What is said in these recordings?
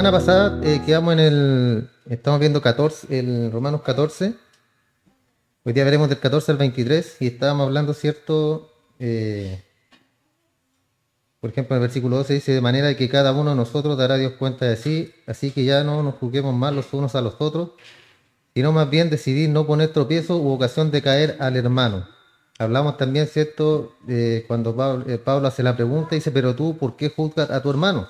semana pasada quedamos estamos viendo 14, el Romanos 14. Hoy día veremos del 14 al 23 y estábamos hablando, ¿cierto? Por ejemplo, en el versículo 12 dice, de manera que cada uno de nosotros dará a Dios cuenta de sí, así que ya no nos juzguemos más los unos a los otros, sino más bien decidir no poner tropiezo u ocasión de caer al hermano. Hablamos también, ¿cierto? Cuando Pablo hace la pregunta, dice, pero tú, ¿por qué juzgas a tu hermano?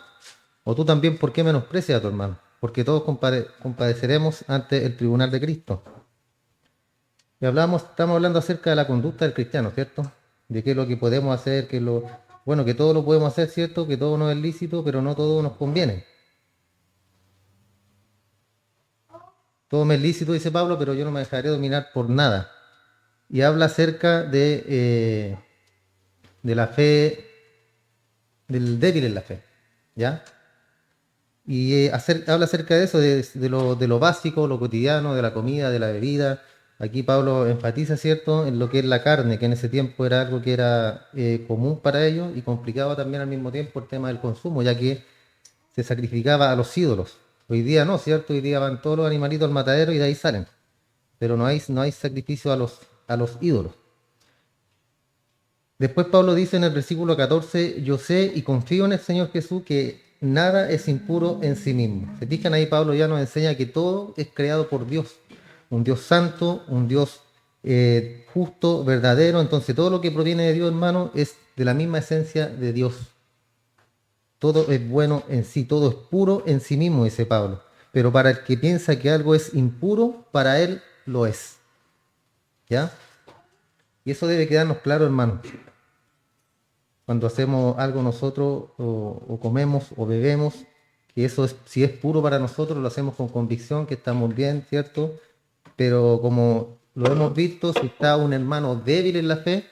O tú también, ¿por qué menosprecias a tu hermano? Porque todos compadeceremos ante el tribunal de Cristo. Y estamos hablando acerca de la conducta del cristiano, ¿cierto? De qué es lo que podemos hacer, bueno, que todo lo podemos hacer, ¿cierto? Que todo no es lícito, pero no todo nos conviene. Todo me es lícito, dice Pablo, pero yo no me dejaré dominar por nada. Y habla acerca de la fe, del débil en la fe, ¿ya? Y habla acerca de eso, de lo básico, lo cotidiano, de la comida, de la bebida. Aquí Pablo enfatiza, ¿cierto?, en lo que es la carne, que en ese tiempo era algo que era común para ellos y complicado también al mismo tiempo el tema del consumo, ya que se sacrificaba a los ídolos. Hoy día no, ¿cierto? Hoy día van todos los animalitos al matadero y de ahí salen. Pero no hay sacrificio a los ídolos. Después Pablo dice en el versículo 14, yo sé y confío en el Señor Jesús que nada es impuro en sí mismo. Se fijan ahí, Pablo ya nos enseña que todo es creado por Dios, un Dios santo, un Dios justo, verdadero. Entonces todo lo que proviene de Dios, hermano, es de la misma esencia de Dios. Todo es bueno en sí, todo es puro en sí mismo, dice Pablo. Pero para el que piensa que algo es impuro, para él lo es. ¿Ya? Y eso debe quedarnos claro, hermano. Cuando hacemos algo nosotros o comemos o bebemos, que eso es, si es puro para nosotros, lo hacemos con convicción, que estamos bien, ¿cierto? Pero como lo hemos visto, si está un hermano débil en la fe,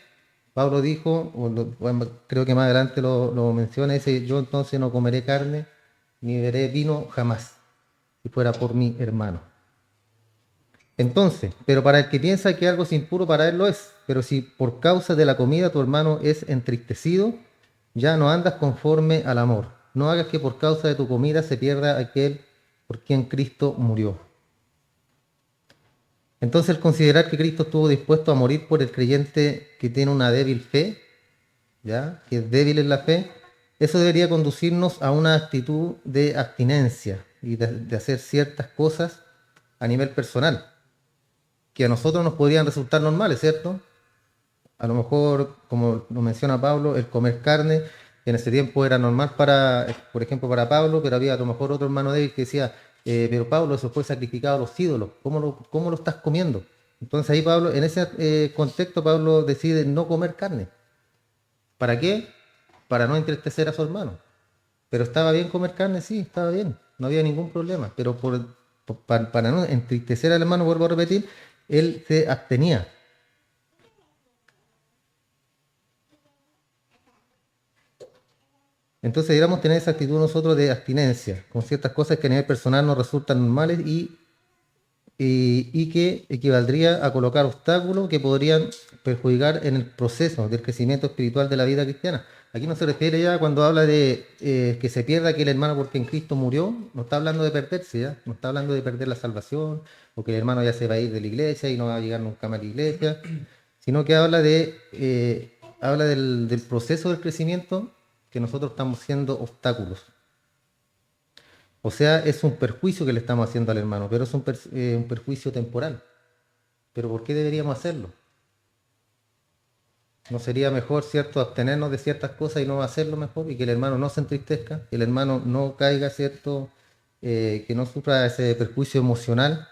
Pablo dijo, bueno, creo que más adelante lo menciona, dice, yo entonces no comeré carne ni beberé vino jamás, si fuera por mi hermano. Entonces, pero para el que piensa que algo es impuro, para él lo es. Pero si por causa de la comida tu hermano es entristecido, ya no andas conforme al amor. No hagas que por causa de tu comida se pierda aquel por quien Cristo murió. Entonces, el considerar que Cristo estuvo dispuesto a morir por el creyente que tiene una débil fe, ¿ya? Que es débil en la fe, eso debería conducirnos a una actitud de abstinencia y de hacer ciertas cosas a nivel personal, que a nosotros nos podrían resultar normales, ¿cierto? A lo mejor, como lo menciona Pablo, el comer carne, que en ese tiempo era normal por ejemplo, para Pablo, pero había a lo mejor otro hermano de él que decía, pero Pablo, eso fue sacrificado a los ídolos, ¿cómo lo estás comiendo? Entonces ahí Pablo, en ese contexto, Pablo decide no comer carne. ¿Para qué? Para no entristecer a su hermano. Pero estaba bien comer carne, sí, estaba bien, no había ningún problema, pero para no entristecer al hermano, vuelvo a repetir, él se abstenía. Entonces deberíamos tener esa actitud nosotros de abstinencia con ciertas cosas que a nivel personal nos resultan normales y que equivaldría a colocar obstáculos que podrían perjudicar en el proceso del crecimiento espiritual de la vida cristiana. Aquí no se refiere ya cuando habla de que se pierda aquel hermano porque en Cristo murió, no está hablando de perderse, ¿ya? No está hablando de perder la salvación o que el hermano ya se va a ir de la iglesia y no va a llegar nunca más a la iglesia, sino que habla del proceso del crecimiento que nosotros estamos siendo obstáculos. O sea, es un perjuicio que le estamos haciendo al hermano, pero es un perjuicio temporal. Pero ¿por qué deberíamos hacerlo? ¿No sería mejor, cierto, abstenernos de ciertas cosas y no hacerlo mejor y que el hermano no se entristezca, que el hermano no caiga, cierto, que no sufra ese perjuicio emocional?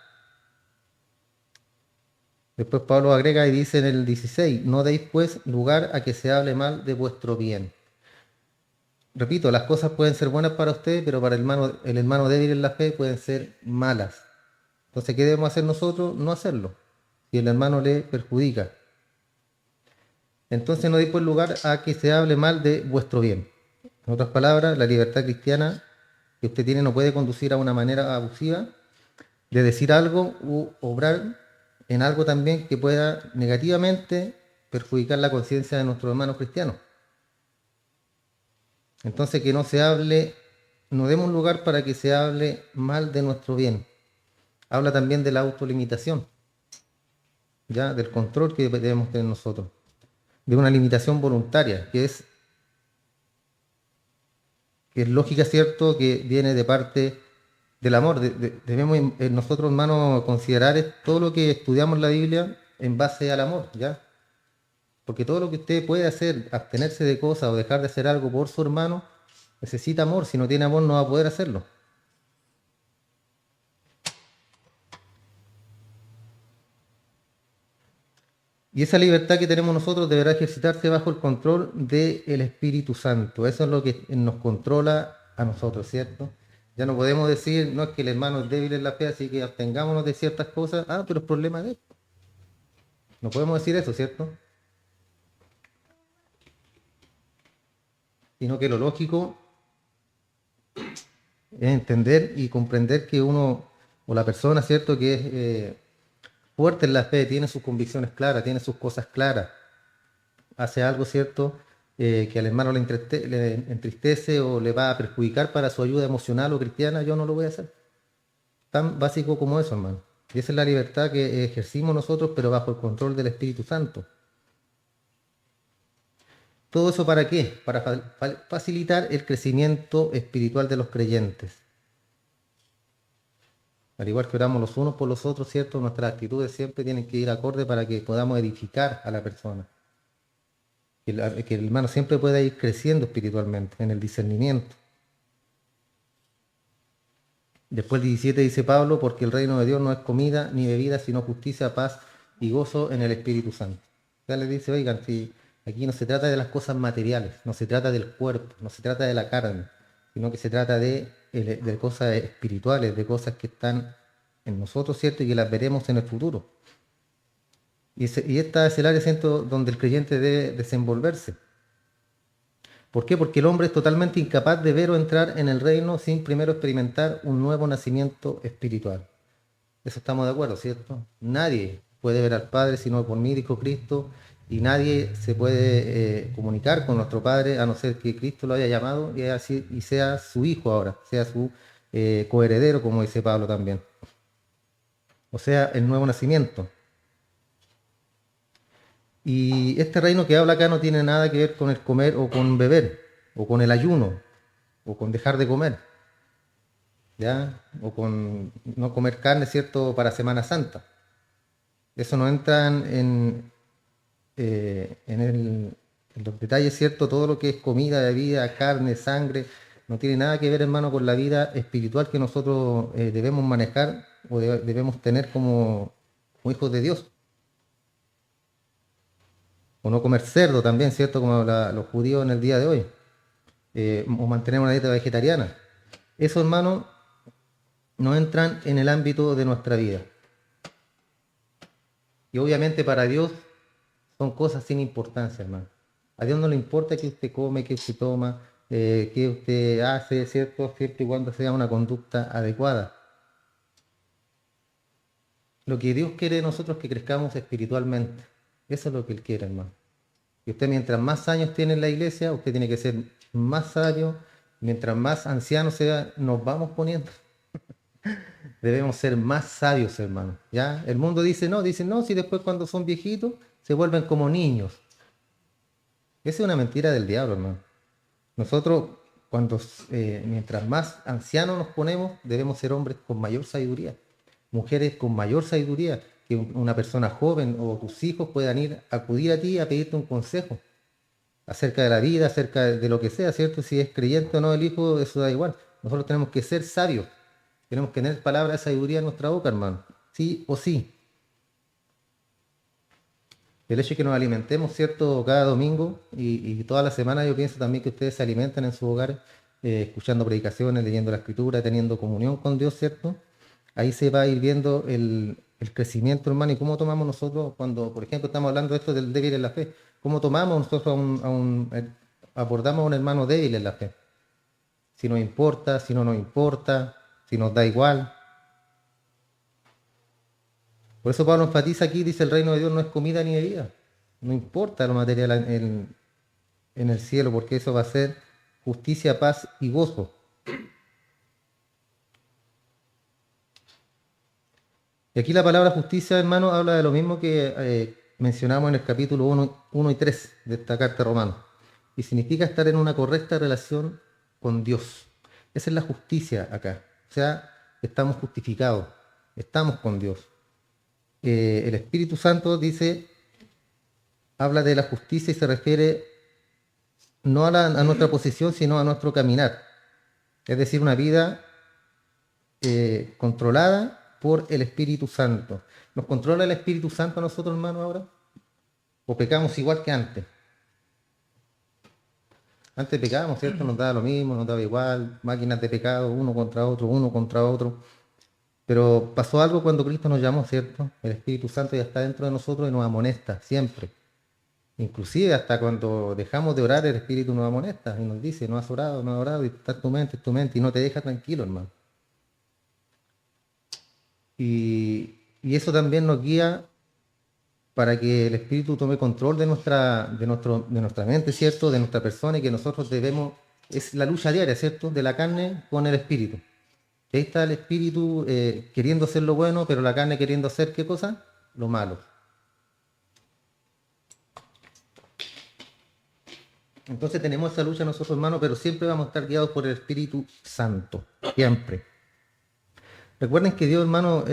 Después Pablo agrega y dice en el 16, no deis pues lugar a que se hable mal de vuestro bien. Repito, las cosas pueden ser buenas para usted, pero para el hermano débil en la fe pueden ser malas. Entonces, ¿qué debemos hacer nosotros? No hacerlo. Si el hermano le perjudica. Entonces no deis pues lugar a que se hable mal de vuestro bien. En otras palabras, la libertad cristiana que usted tiene no puede conducir a una manera abusiva de decir algo u obrar en algo también que pueda negativamente perjudicar la conciencia de nuestros hermanos cristianos. Entonces que no se hable no demos lugar para que se hable mal de nuestro bien. Habla también de la autolimitación, ya, del control que debemos tener nosotros, de una limitación voluntaria, que es lógica, cierto, que viene de parte del amor. Debemos nosotros, hermanos, considerar todo lo que estudiamos en la Biblia en base al amor, ¿ya? Porque todo lo que usted puede hacer, abstenerse de cosas o dejar de hacer algo por su hermano, necesita amor. Si no tiene amor, no va a poder hacerlo. Y esa libertad que tenemos nosotros deberá ejercitarse bajo el control del Espíritu Santo. Eso es lo que nos controla a nosotros, ¿cierto? Ya no podemos decir, no es que el hermano es débil en la fe, así que abstengámonos de ciertas cosas. Ah, pero es problema de él. No podemos decir eso, ¿cierto? Sino que lo lógico es entender y comprender que uno, o la persona, ¿cierto?, que es fuerte en la fe, tiene sus convicciones claras, tiene sus cosas claras, hace algo, ¿cierto?, que al hermano le entristece o le va a perjudicar para su ayuda emocional o cristiana, yo no lo voy a hacer. Tan básico como eso, hermano. Y esa es la libertad que ejercimos nosotros, pero bajo el control del Espíritu Santo. ¿Todo eso para qué? Para facilitar el crecimiento espiritual de los creyentes. Al igual que oramos los unos por los otros, ¿cierto? Nuestras actitudes siempre tienen que ir acorde para que podamos edificar a la persona. Que el hermano siempre pueda ir creciendo espiritualmente en el discernimiento. Después el 17 dice Pablo, porque el reino de Dios no es comida ni bebida, sino justicia, paz y gozo en el Espíritu Santo. Ya le dice, oigan, si aquí no se trata de las cosas materiales, no se trata del cuerpo, no se trata de la carne, sino que se trata de cosas espirituales, de cosas que están en nosotros, ¿cierto? Y que las veremos en el futuro. Y esta es el área, ¿cierto?, donde el creyente debe desenvolverse. ¿Por qué? Porque el hombre es totalmente incapaz de ver o entrar en el reino sin primero experimentar un nuevo nacimiento espiritual. Eso estamos de acuerdo, ¿cierto? Nadie puede ver al Padre sino por mí, dijo Cristo, y nadie se puede comunicar con nuestro Padre a no ser que Cristo lo haya llamado y, así, y sea su hijo ahora, sea su coheredero, como dice Pablo también. O sea, el nuevo nacimiento. Y este reino que habla acá no tiene nada que ver con el comer o con beber, o con el ayuno, o con dejar de comer, ¿ya? O con no comer carne, ¿cierto?, para Semana Santa. Eso no entra en los detalles, ¿cierto? Todo lo que es comida, bebida, carne, sangre, no tiene nada que ver, hermano, con la vida espiritual que nosotros debemos manejar o debemos tener como hijos de Dios. O no comer cerdo también, ¿cierto? Como los judíos en el día de hoy. O mantener una dieta vegetariana. Eso, hermano, no entran en el ámbito de nuestra vida. Y obviamente para Dios son cosas sin importancia, hermano. A Dios no le importa qué usted come, qué usted toma, qué usted hace, ¿cierto? Siempre y cuando sea una conducta adecuada. Lo que Dios quiere de nosotros es que crezcamos espiritualmente. Eso es lo que Él quiere, hermano. Y usted mientras más años tiene en la iglesia, usted tiene que ser más sabio. Mientras más anciano sea, nos vamos poniendo. Debemos ser más sabios, hermano. ¿Ya? El mundo dice no, si después cuando son viejitos se vuelven como niños. Esa es una mentira del diablo, hermano. Nosotros, mientras más ancianos nos ponemos, debemos ser hombres con mayor sabiduría, mujeres con mayor sabiduría, que una persona joven o tus hijos puedan acudir a ti a pedirte un consejo acerca de la vida, acerca de lo que sea, ¿cierto? Si es creyente o no el hijo, eso da igual. Nosotros tenemos que ser sabios, tenemos que tener palabras de sabiduría en nuestra boca, hermano, sí o sí. El hecho de que nos alimentemos, ¿cierto?, cada domingo y toda la semana, yo pienso también que ustedes se alimentan en sus hogares, escuchando predicaciones, leyendo la escritura, teniendo comunión con Dios, ¿cierto? Ahí se va a ir viendo el crecimiento, hermano, y cómo tomamos nosotros cuando, por ejemplo, estamos hablando de esto del débil en la fe, cómo tomamos nosotros abordamos a un hermano débil en la fe. Si nos importa, si no nos importa, si nos da igual. Por eso Pablo enfatiza aquí, dice el reino de Dios no es comida ni bebida. No importa lo material en el cielo, porque eso va a ser justicia, paz y gozo. Y aquí la palabra justicia, hermano, habla de lo mismo que mencionamos en el capítulo 1 y 3 de esta carta romana. Y significa estar en una correcta relación con Dios. Esa es la justicia acá. O sea, estamos justificados, estamos con Dios. El Espíritu Santo dice, habla de la justicia y se refiere no a nuestra posición, sino a nuestro caminar. Es decir, una vida controlada por el Espíritu Santo. ¿Nos controla el Espíritu Santo a nosotros, hermano, ahora? ¿O pecamos igual que antes? Antes pecábamos, ¿cierto? Nos daba lo mismo, nos daba igual, máquinas de pecado, uno contra otro, uno contra otro. Pero pasó algo cuando Cristo nos llamó, ¿cierto? El Espíritu Santo ya está dentro de nosotros y nos amonesta siempre. Inclusive hasta cuando dejamos de orar, el Espíritu nos amonesta y nos dice, no has orado, no has orado, y está en tu mente, y no te deja tranquilo, hermano. Y eso también nos guía para que el Espíritu tome control de nuestra mente, ¿cierto? De nuestra persona y que nosotros debemos, es la lucha diaria, ¿cierto? De la carne con el Espíritu. Y ahí está el Espíritu queriendo hacer lo bueno, pero la carne queriendo hacer, ¿qué cosa? Lo malo. Entonces tenemos esa lucha nosotros, hermanos, pero siempre vamos a estar guiados por el Espíritu Santo. Siempre. Recuerden que Dios, hermano,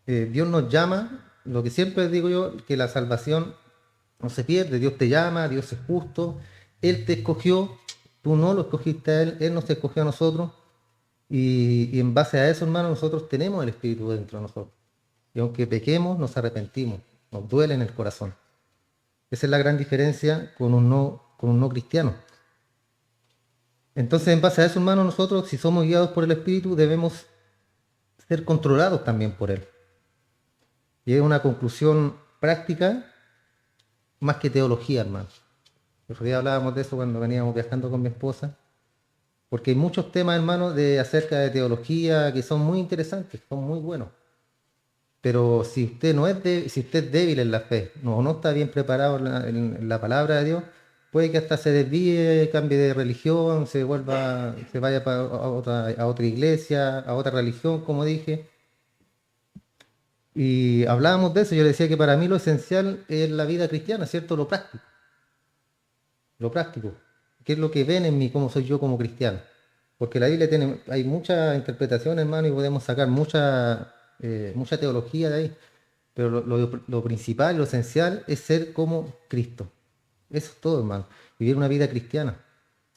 Dios nos llama, lo que siempre digo yo, que la salvación no se pierde, Dios te llama, Dios es justo, Él te escogió, tú no lo escogiste a Él, Él nos escogió a nosotros, y en base a eso, hermano, nosotros tenemos el Espíritu dentro de nosotros. Y aunque pequemos, nos arrepentimos, nos duele en el corazón. Esa es la gran diferencia con un no cristiano. Entonces, en base a eso, hermano, nosotros, si somos guiados por el Espíritu, debemos ser controlados también por Él. Y es una conclusión práctica más que teología, hermano. El otro día hablábamos de eso cuando veníamos viajando con mi esposa, porque hay muchos temas, hermano, acerca de teología que son muy interesantes, son muy buenos. Pero si usted no es si usted es débil en la fe, no está bien preparado en la palabra de Dios, puede que hasta se desvíe, cambie de religión, se vaya a otra iglesia, a otra religión, como dije. Y hablábamos de eso, yo le decía que para mí lo esencial es la vida cristiana, ¿cierto? Lo práctico. Lo práctico. ¿Qué es lo que ven en mí, cómo soy yo como cristiano? Porque la Biblia tiene, hay mucha interpretación, hermano, y podemos sacar mucha teología de ahí. Pero lo principal, lo esencial es ser como Cristo. Eso es todo, hermano. Vivir una vida cristiana.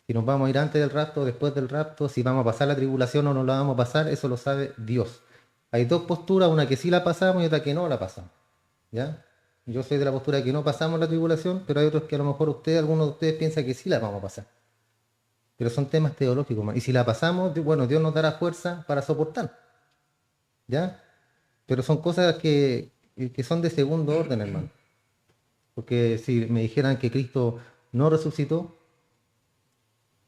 Si nos vamos a ir antes del rapto o después del rapto, si vamos a pasar la tribulación o no la vamos a pasar, eso lo sabe Dios. Hay dos posturas, una que sí la pasamos y otra que no la pasamos. ¿Ya? Yo soy de la postura de que no pasamos la tribulación, pero hay otros que a lo mejor algunos de ustedes piensan que sí la vamos a pasar. Pero son temas teológicos, hermano. Y si la pasamos, bueno, Dios nos dará fuerza para soportar. ¿Ya? Pero son cosas que son de segundo orden, hermano. Porque si me dijeran que Cristo no resucitó,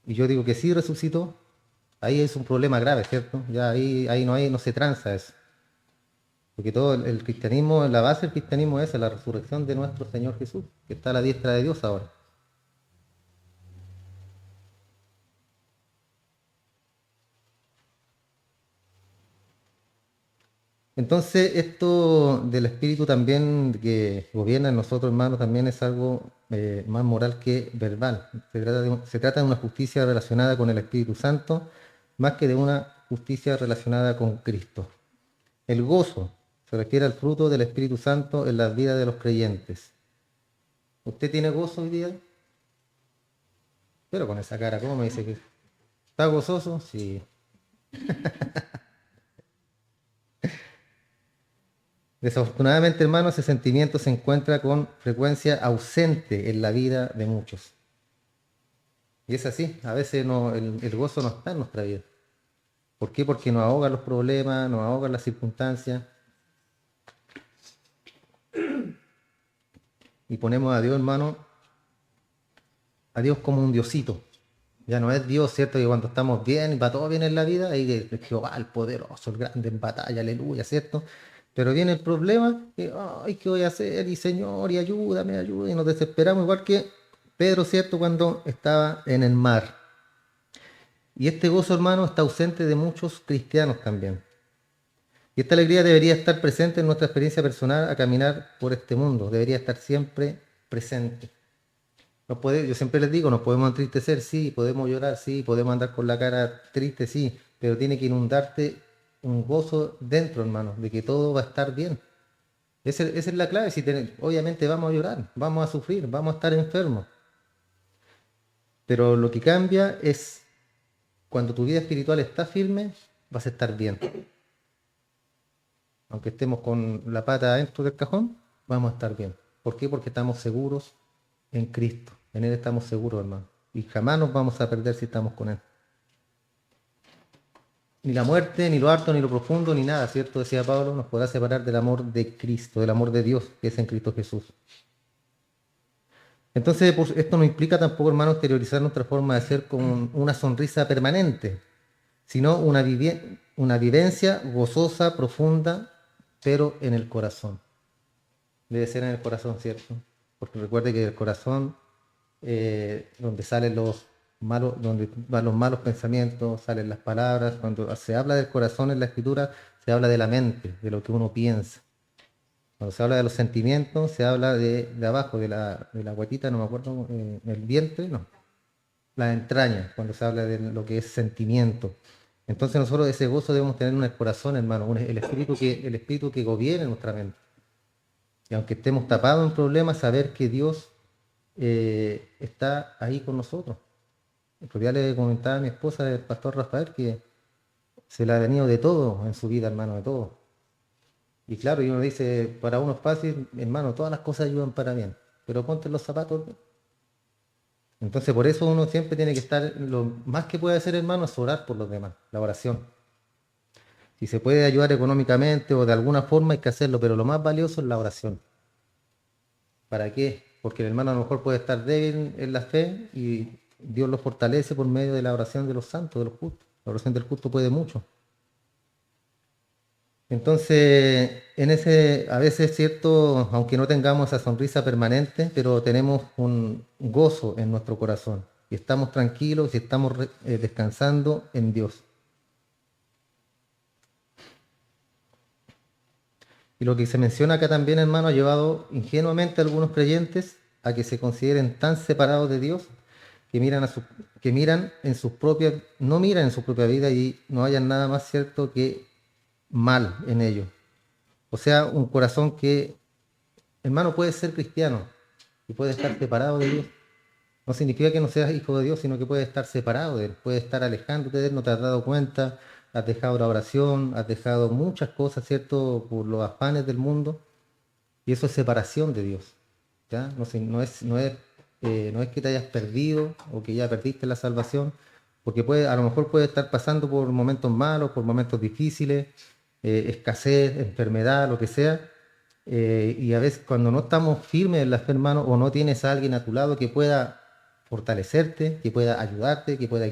y yo digo que sí resucitó, ahí es un problema grave, ¿cierto? Ya ahí no se tranza eso. Porque todo el cristianismo, la base del cristianismo es la resurrección de nuestro Señor Jesús, que está a la diestra de Dios ahora. Entonces, esto del espíritu también que gobierna en nosotros, hermanos, también es algo más moral que verbal. Se trata de una justicia relacionada con el Espíritu Santo, más que de una justicia relacionada con Cristo. El gozo se refiere al fruto del Espíritu Santo en la vida de los creyentes. ¿Usted tiene gozo hoy día? Pero con esa cara, ¿cómo me dice que está gozoso? Sí. Desafortunadamente, hermano, ese sentimiento se encuentra con frecuencia ausente en la vida de muchos. Y es así, a veces el gozo no está en nuestra vida. ¿Por qué? Porque nos ahogan los problemas, nos ahogan las circunstancias. Y ponemos a Dios, hermano, a Dios como un diosito. Ya no es Dios, ¿cierto? Que cuando estamos bien y va todo bien en la vida, ahí es Jehová, el poderoso, el grande en batalla, aleluya, ¿cierto? Pero viene el problema, que, ay, ¿qué voy a hacer? Y Señor, y ayúdame, ayuda, y nos desesperamos, igual que Pedro, ¿cierto? Cuando estaba en el mar. Y este gozo, hermano, está ausente de muchos cristianos también. Y esta alegría debería estar presente en nuestra experiencia personal a caminar por este mundo, debería estar siempre presente. Yo siempre les digo, nos podemos entristecer, sí, podemos llorar, sí, podemos andar con la cara triste, sí, pero tiene que inundarte un gozo dentro, hermano, de que todo va a estar bien. Esa es la clave. Obviamente vamos a llorar, vamos a sufrir, vamos a estar enfermos, pero lo que cambia es cuando tu vida espiritual está firme, vas a estar bien. Aunque estemos con la pata adentro del cajón, vamos a estar bien. ¿Por qué? Porque estamos seguros en Cristo. En Él estamos seguros, hermano. Y jamás nos vamos a perder si estamos con Él. Ni la muerte, ni lo alto, ni lo profundo, ni nada, ¿cierto? Decía Pablo, nos podrá separar del amor de Cristo, del amor de Dios, que es en Cristo Jesús. Entonces, pues, esto no implica tampoco, hermano, exteriorizar nuestra forma de ser con una sonrisa permanente, sino una vivencia gozosa, profunda, pero en el corazón. Debe ser en el corazón, ¿cierto? Porque recuerde que el corazón, donde salen los malos, donde van los malos pensamientos, salen las palabras. Cuando se habla del corazón en la escritura, se habla de la mente, de lo que uno piensa. Cuando se habla de los sentimientos, se habla de abajo, de la guatita, no me acuerdo, el vientre, no, la entraña, cuando se habla de lo que es sentimiento. Entonces nosotros ese gozo debemos tener en el corazón, hermano, el espíritu que gobierne nuestra mente. Y aunque estemos tapados en problemas, saber que Dios está ahí con nosotros. El otro día le comentaba a mi esposa, el pastor Rafael, que se le ha venido de todo en su vida, hermano, de todo. Y claro, y uno dice, para uno es fácil, hermano, todas las cosas ayudan para bien, pero ponte los zapatos. Entonces, por eso uno siempre tiene que estar, lo más que puede hacer, hermano, es orar por los demás, la oración. Si se puede ayudar económicamente o de alguna forma hay que hacerlo, pero lo más valioso es la oración. ¿Para qué? Porque el hermano a lo mejor puede estar débil en la fe y Dios lo fortalece por medio de la oración de los santos, de los justos. La oración del justo puede mucho. Entonces, a veces es cierto, aunque no tengamos esa sonrisa permanente, pero tenemos un gozo en nuestro corazón y estamos tranquilos y estamos descansando en Dios. Y lo que se menciona acá también, hermano, ha llevado ingenuamente a algunos creyentes a que se consideren tan separados de Dios que miran en sus propias, no miran en su propia vida y no hayan nada más cierto que mal en ellos. O sea, un corazón que, hermano, puede ser cristiano y puede estar separado de Dios. No significa que no seas hijo de Dios, sino que puedes estar separado de Él, puedes estar alejándote de Él, no te has dado cuenta, has dejado la oración, has dejado muchas cosas, ¿cierto?, por los afanes del mundo, y eso es separación de Dios. ¿Ya? No es que te hayas perdido o que ya perdiste la salvación, porque a lo mejor puede estar pasando por momentos malos, por momentos difíciles, escasez, enfermedad, lo que sea, y a veces cuando no estamos firmes en la fe, hermano, o no tienes a alguien a tu lado que pueda fortalecerte, que pueda ayudarte, que pueda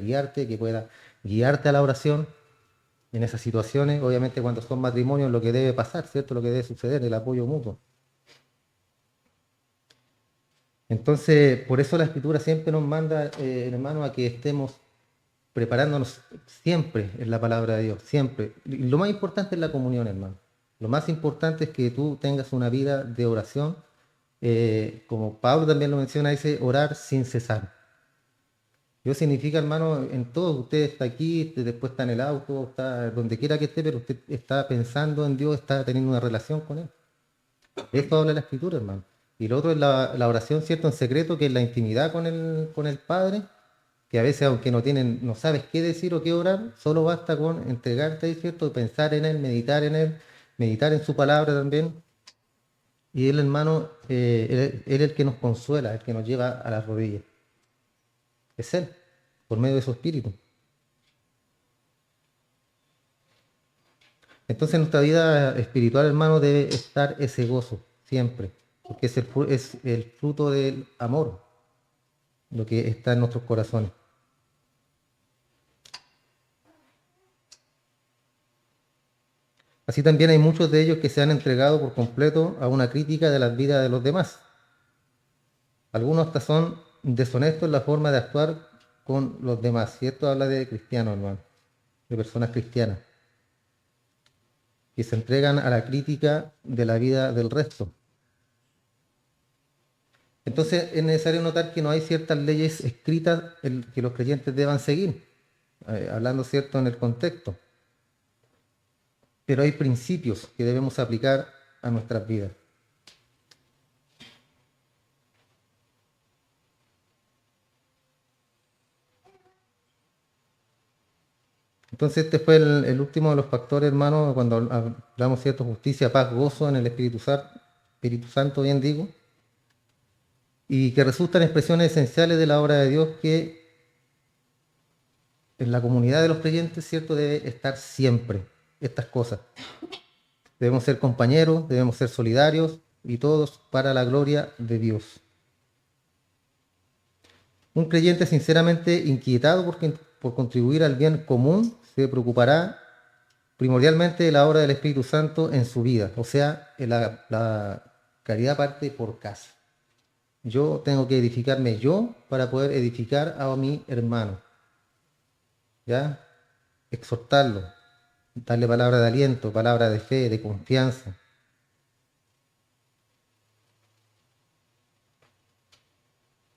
guiarte a la oración en esas situaciones, obviamente cuando son matrimonios lo que debe pasar, ¿cierto? Lo que debe suceder, el apoyo mutuo. Entonces, por eso la Escritura siempre nos manda, hermano, a que estemos preparándonos siempre en la palabra de Dios, siempre. Y lo más importante es la comunión, hermano. Lo más importante es que tú tengas una vida de oración, como Pablo también lo menciona, dice orar sin cesar. Eso significa, hermano, en todo, usted está aquí, después está en el auto, está donde quiera que esté, pero usted está pensando en Dios, está teniendo una relación con Él. De esto habla la Escritura, hermano. Y lo otro es la oración, ¿cierto?, en secreto, que es la intimidad con el Padre, que a veces, aunque no sabes qué decir o qué orar, solo basta con entregarte ahí, ¿cierto?, pensar en Él, meditar en su palabra también. Y Él, hermano, Él es el que nos consuela, el que nos lleva a las rodillas. Es Él, por medio de su Espíritu. Entonces en nuestra vida espiritual, hermano, debe estar ese gozo, siempre, porque es el fruto del amor, lo que está en nuestros corazones. Así también hay muchos de ellos que se han entregado por completo a una crítica de las vidas de los demás. Algunos hasta son deshonestos en la forma de actuar con los demás. Y esto habla de cristianos, hermano, de personas cristianas. que se entregan a la crítica de la vida del resto. Entonces es necesario notar que no hay ciertas leyes escritas que los creyentes deban seguir, hablando cierto en el contexto, pero hay principios que debemos aplicar a nuestras vidas. Entonces este fue el último de los factores, hermano, cuando hablamos, cierto, justicia, paz, gozo en el Espíritu Santo, bien digo, y que resultan expresiones esenciales de la obra de Dios que en la comunidad de los creyentes, cierto, debe estar siempre estas cosas. Debemos ser compañeros, debemos ser solidarios y todos para la gloria de Dios. Un creyente sinceramente inquietado por contribuir al bien común se preocupará primordialmente de la obra del Espíritu Santo en su vida, o sea, la caridad parte por casa. Yo tengo que edificarme yo para poder edificar a mi hermano, ¿ya? Exhortarlo, darle palabra de aliento, palabra de fe, de confianza.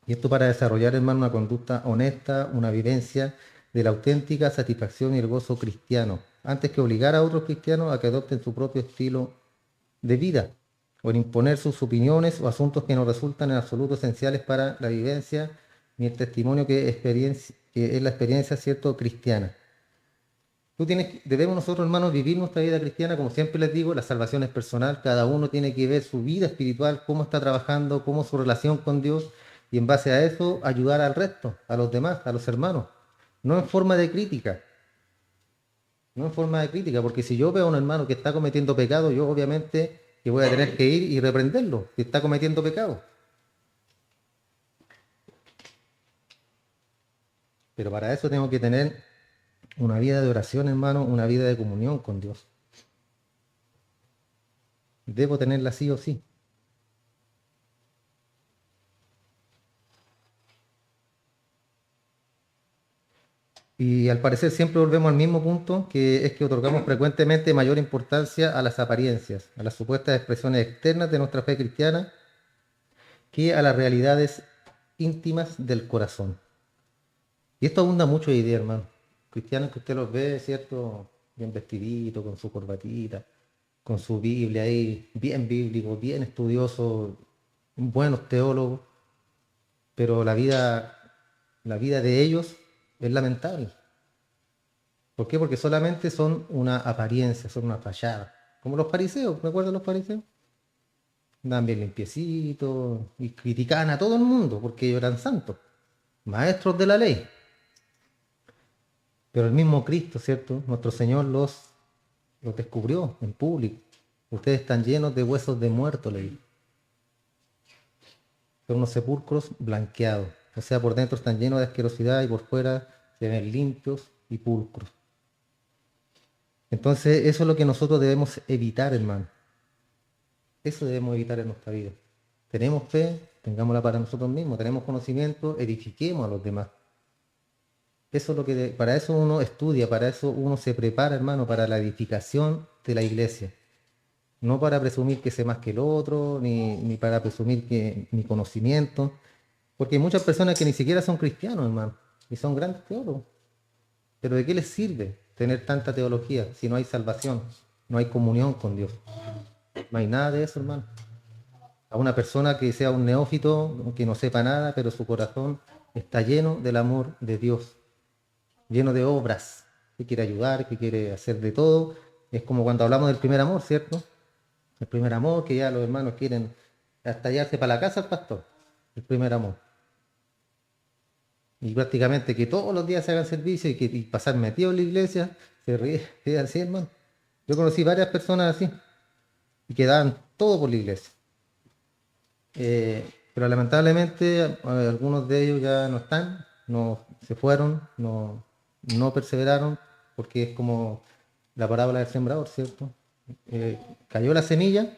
Y esto para desarrollar, hermano, una conducta honesta, una vivencia de la auténtica satisfacción y el gozo cristiano, antes que obligar a otros cristianos a que adopten su propio estilo de vida, o en imponer sus opiniones o asuntos que no resultan en absoluto esenciales para la vivencia ni el testimonio que es la experiencia, cierto, cristiana. Debemos nosotros, hermanos, vivir nuestra vida cristiana, como siempre les digo, la salvación es personal, cada uno tiene que ver su vida espiritual, cómo está trabajando, cómo es su relación con Dios, y en base a eso ayudar al resto, a los demás, a los hermanos, no en forma de crítica, no en forma de crítica, porque si yo veo a un hermano que está cometiendo pecado, yo obviamente que voy a tener que ir y reprenderlo, que está cometiendo pecado. Pero para eso tengo que tener una vida de oración, hermano, una vida de comunión con Dios. Debo tenerla sí o sí. Y al parecer siempre volvemos al mismo punto, que es que otorgamos frecuentemente mayor importancia a las apariencias, a las supuestas expresiones externas de nuestra fe cristiana, que a las realidades íntimas del corazón. Y esto abunda mucho hoy día, hermano. Cristianos que usted los ve, ¿cierto? Bien vestidito, con su corbatita, con su Biblia ahí, bien bíblico, bien estudioso, buenos teólogos, pero la vida de ellos es lamentable. ¿Por qué? Porque solamente son una apariencia, son una fachada. Como los fariseos, ¿me acuerdan los fariseos? Andaban bien limpiecitos y criticaban a todo el mundo porque ellos eran santos, maestros de la ley. Pero el mismo Cristo, ¿cierto? Nuestro Señor los descubrió en público. Ustedes están llenos de huesos de muertos, le dijo. Son unos sepulcros blanqueados. O sea, por dentro están llenos de asquerosidad y por fuera se ven limpios y pulcros. Entonces, eso es lo que nosotros debemos evitar, hermano. Eso debemos evitar en nuestra vida. Tenemos fe, tengámosla para nosotros mismos. Tenemos conocimiento, edifiquemos a los demás. Eso es lo que para eso uno estudia, para eso uno se prepara, hermano, para la edificación de la iglesia. No para presumir que sé más que el otro, ni para presumir que mi conocimiento. Porque hay muchas personas que ni siquiera son cristianos, hermano, y son grandes teólogos. Pero ¿de qué les sirve tener tanta teología si no hay salvación, no hay comunión con Dios? No hay nada de eso, hermano. A una persona que sea un neófito, que no sepa nada, pero su corazón está lleno del amor de Dios, lleno de obras, que quiere ayudar, que quiere hacer de todo. Es como cuando hablamos del primer amor, ¿cierto? El primer amor, que ya los hermanos quieren hasta hallarse para la casa al pastor. El primer amor. Y prácticamente que todos los días se hagan servicio y pasar metido en la iglesia, se ríe así, hermano. Yo conocí varias personas así y que daban todo por la iglesia. Pero lamentablemente algunos de ellos ya no están, no se fueron, no perseveraron, porque es como la parábola del sembrador, ¿cierto? Cayó la semilla,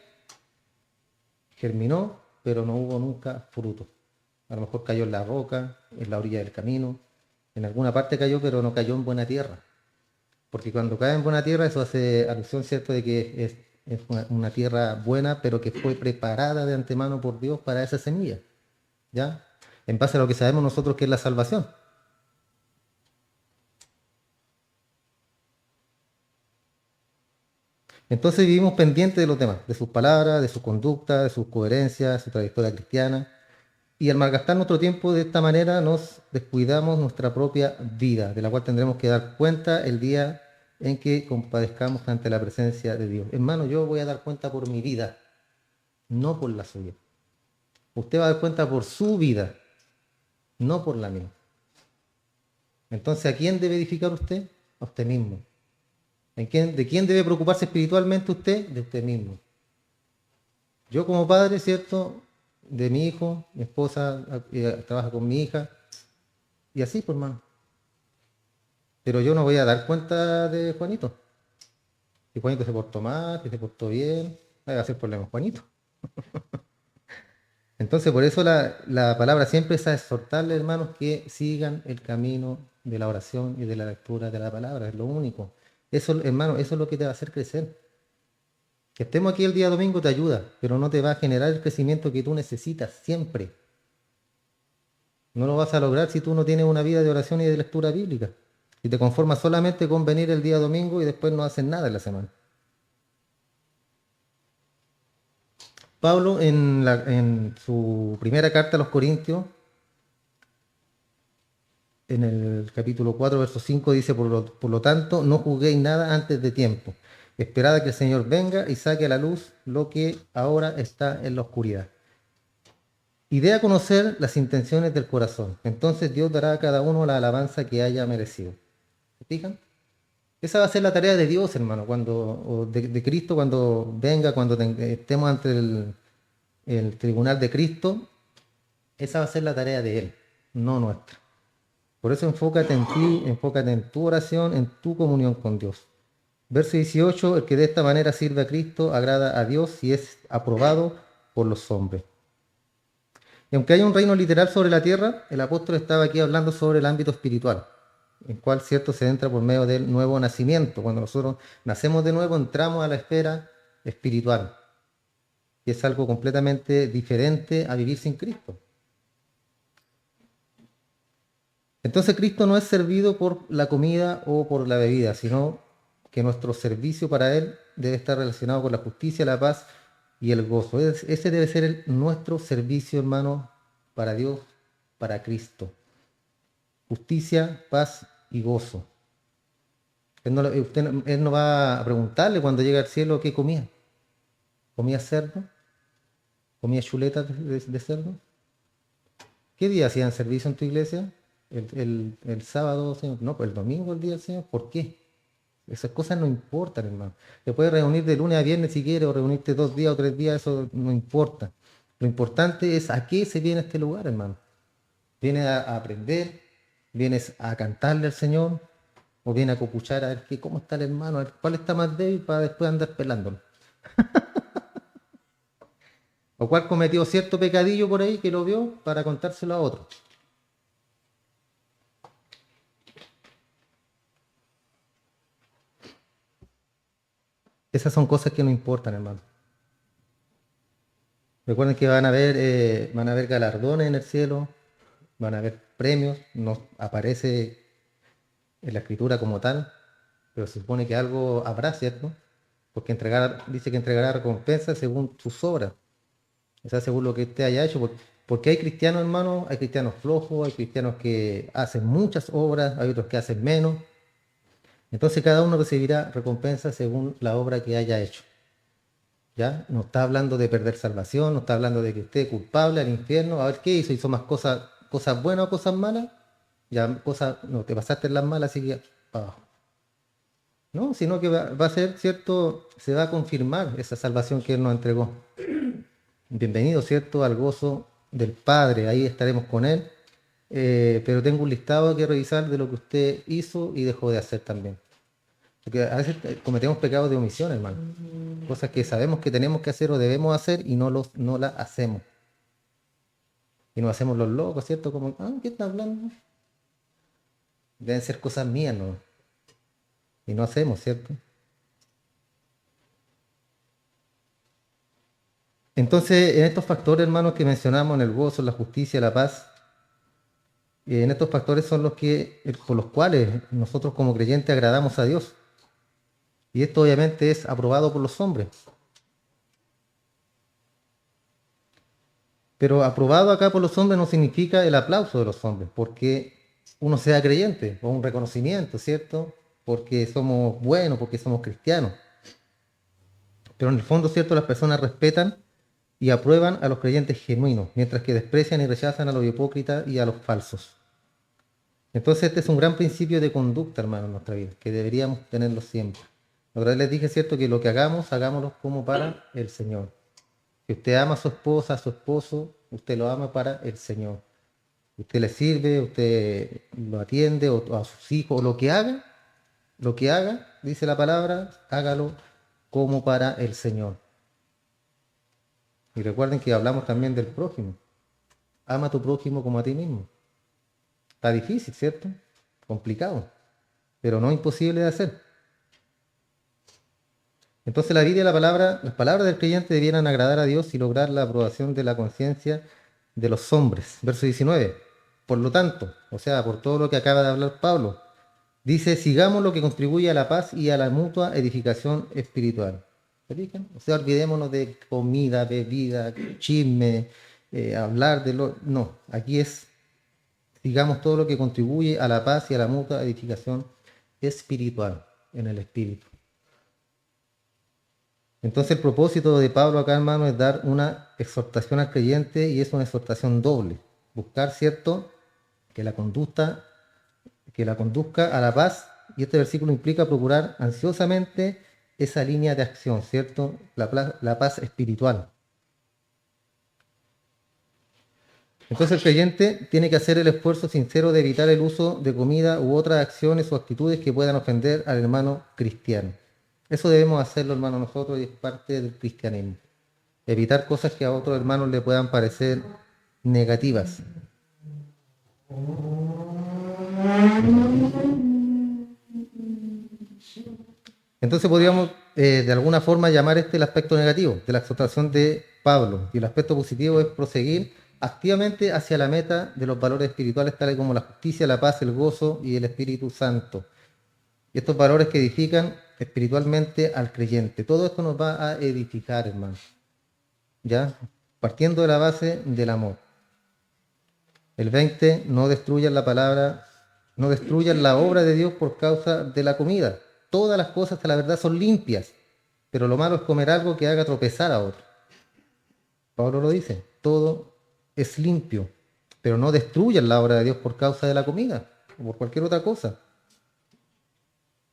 germinó, pero no hubo nunca fruto. A lo mejor cayó en la roca, en la orilla del camino, en alguna parte cayó, pero no cayó en buena tierra. Porque cuando cae en buena tierra, eso hace alusión, ¿cierto?, de que es una tierra buena, pero que fue preparada de antemano por Dios para esa semilla, ¿ya? En base a lo que sabemos nosotros que es la salvación. Entonces vivimos pendientes de los demás, de sus palabras, de su conducta, de sus coherencias, de su trayectoria cristiana. Y al malgastar nuestro tiempo de esta manera nos descuidamos nuestra propia vida, de la cual tendremos que dar cuenta el día en que compadezcamos ante la presencia de Dios. Hermano, yo voy a dar cuenta por mi vida, no por la suya. Usted va a dar cuenta por su vida, no por la mía. Entonces, ¿a quién debe edificar usted? A usted mismo. ¿De quién debe preocuparse espiritualmente usted? De usted mismo. Yo como padre, ¿cierto? De mi hijo, mi esposa trabaja con mi hija, y así, pues, hermano. Pero yo no voy a dar cuenta de Juanito. Si Juanito se portó mal, si se portó bien, no va a ser problema, Juanito. Entonces, por eso la palabra siempre es a exhortarle, hermanos, que sigan el camino de la oración y de la lectura de la palabra, es lo único. Eso, hermano, eso es lo que te va a hacer crecer. Que estemos aquí el día domingo te ayuda, pero no te va a generar el crecimiento que tú necesitas siempre. No lo vas a lograr si tú no tienes una vida de oración y de lectura bíblica. Si te conformas solamente con venir el día domingo y después no haces nada en la semana. Pablo en su primera carta a los Corintios, en el capítulo 4, verso 5, dice, por lo tanto, no juzguéis nada antes de tiempo. Esperad a que el Señor venga y saque a la luz lo que ahora está en la oscuridad. Y dé a conocer las intenciones del corazón. Entonces Dios dará a cada uno la alabanza que haya merecido. ¿Se fijan? Esa va a ser la tarea de Dios, hermano, o de Cristo cuando venga, cuando estemos ante el tribunal de Cristo. Esa va a ser la tarea de Él, no nuestra. Por eso enfócate en ti, enfócate en tu oración, en tu comunión con Dios. Verso 18, el que de esta manera sirve a Cristo agrada a Dios y es aprobado por los hombres. Y aunque haya un reino literal sobre la tierra, el apóstol estaba aquí hablando sobre el ámbito espiritual, el cual, cierto, se entra por medio del nuevo nacimiento. Cuando nosotros nacemos de nuevo, entramos a la esfera espiritual, y es algo completamente diferente a vivir sin Cristo. Entonces Cristo no es servido por la comida o por la bebida, sino que nuestro servicio para Él debe estar relacionado con la justicia, la paz y el gozo. Ese debe ser nuestro servicio, hermano, para Dios, para Cristo. Justicia, paz y gozo. Él no va a preguntarle cuando llegue al cielo qué comía. ¿Comía cerdo? ¿Comía chuletas de cerdo? ¿Qué día hacían servicio en tu iglesia? El sábado, Señor. No, pues el domingo, el día del Señor. ¿Por qué? Esas cosas no importan, hermano. Te puedes reunir de lunes a viernes si quieres, o reunirte 2 días o 3 días, eso no importa. Lo importante es a qué se viene a este lugar, hermano. ¿Vienes a aprender? ¿Vienes a cantarle al Señor? ¿O viene a copuchar a ver cómo está el hermano? A ver cuál está más débil para después andar pelándolo? ¿O cuál cometió cierto pecadillo por ahí que lo vio para contárselo a otro? Esas son cosas que no importan, hermano. Recuerden que van a haber galardones en el cielo, van a haber premios, no aparece en la escritura como tal, pero se supone que algo habrá, ¿cierto? Porque dice que entregará recompensa según sus obras, o sea, según lo que usted haya hecho, porque hay cristianos, hermanos, hay cristianos flojos, hay cristianos que hacen muchas obras, hay otros que hacen menos, entonces cada uno recibirá recompensa según la obra que haya hecho. ¿Ya? No está hablando de perder salvación, no está hablando de que esté culpable al infierno, a ver qué hizo, hizo más cosas buenas o cosas malas, ya cosas, no, te pasaste en las malas, así que para abajo. No, sino que va a ser, ¿cierto? Se va a confirmar esa salvación que Él nos entregó. Bienvenido, ¿cierto? Al gozo del Padre, ahí estaremos con Él. Pero tengo un listado que revisar de lo que usted hizo y dejó de hacer también. Porque a veces cometemos pecados de omisión, hermano. Cosas que sabemos que tenemos que hacer o debemos hacer y no las hacemos. Y nos hacemos los locos, ¿cierto? Como, ¿qué está hablando? Deben ser cosas mías, ¿no? y no hacemos, ¿cierto? Entonces, en estos factores, hermanos, que mencionamos, en el gozo, la justicia, la paz, en estos factores son los que, por los cuales nosotros como creyentes agradamos a Dios. Y esto obviamente es aprobado por los hombres. Pero aprobado acá por los hombres no significa el aplauso de los hombres, porque uno sea creyente, o un reconocimiento, ¿cierto? Porque somos buenos, porque somos cristianos. Pero en el fondo, ¿cierto? Las personas respetan y aprueban a los creyentes genuinos, mientras que desprecian y rechazan a los hipócritas y a los falsos. Entonces este es un gran principio de conducta, hermano, en nuestra vida, que deberíamos tenerlo siempre. Otra vez les dije, ¿cierto? Que lo que hagamos, hagámoslo como para el Señor. Si usted ama a su esposa, a su esposo, usted lo ama para el Señor. Usted le sirve, usted lo atiende, o a sus hijos, o lo que haga, dice la palabra, hágalo como para el Señor. Y recuerden que hablamos también del prójimo. Ama a tu prójimo como a ti mismo. Está difícil, ¿cierto? Complicado, pero no imposible de hacer. Entonces la vida y las palabras del creyente debieran agradar a Dios y lograr la aprobación de la conciencia de los hombres. Verso 19. Por lo tanto, o sea, por todo lo que acaba de hablar Pablo, dice, sigamos lo que contribuye a la paz y a la mutua edificación espiritual. ¿Se fijan? O sea, olvidémonos de comida, bebida, chisme, hablar de lo... No, aquí es, sigamos todo lo que contribuye a la paz y a la mutua edificación espiritual, en el espíritu. Entonces el propósito de Pablo acá, hermano, es dar una exhortación al creyente y es una exhortación doble. Buscar, ¿cierto?, que la conducta, que la conduzca a la paz, y este versículo implica procurar ansiosamente esa línea de acción, ¿cierto? La paz espiritual. Entonces el creyente tiene que hacer el esfuerzo sincero de evitar el uso de comida u otras acciones o actitudes que puedan ofender al hermano cristiano. Eso debemos hacerlo, hermano, nosotros, y es parte del cristianismo. Evitar cosas que a otros hermanos le puedan parecer negativas. Entonces podríamos de alguna forma llamar este el aspecto negativo de la exhortación de Pablo. Y el aspecto positivo es proseguir activamente hacia la meta de los valores espirituales tales como la justicia, la paz, el gozo y el Espíritu Santo. Y estos valores que edifican espiritualmente al creyente. Todo esto nos va a edificar, hermano. ¿Ya? Partiendo de la base del amor. El 20, no destruyan la palabra, no destruyan la obra de Dios por causa de la comida. Todas las cosas, a la verdad, son limpias, pero lo malo es comer algo que haga tropezar a otro. Pablo lo dice, todo es limpio, pero no destruyan la obra de Dios por causa de la comida o por cualquier otra cosa.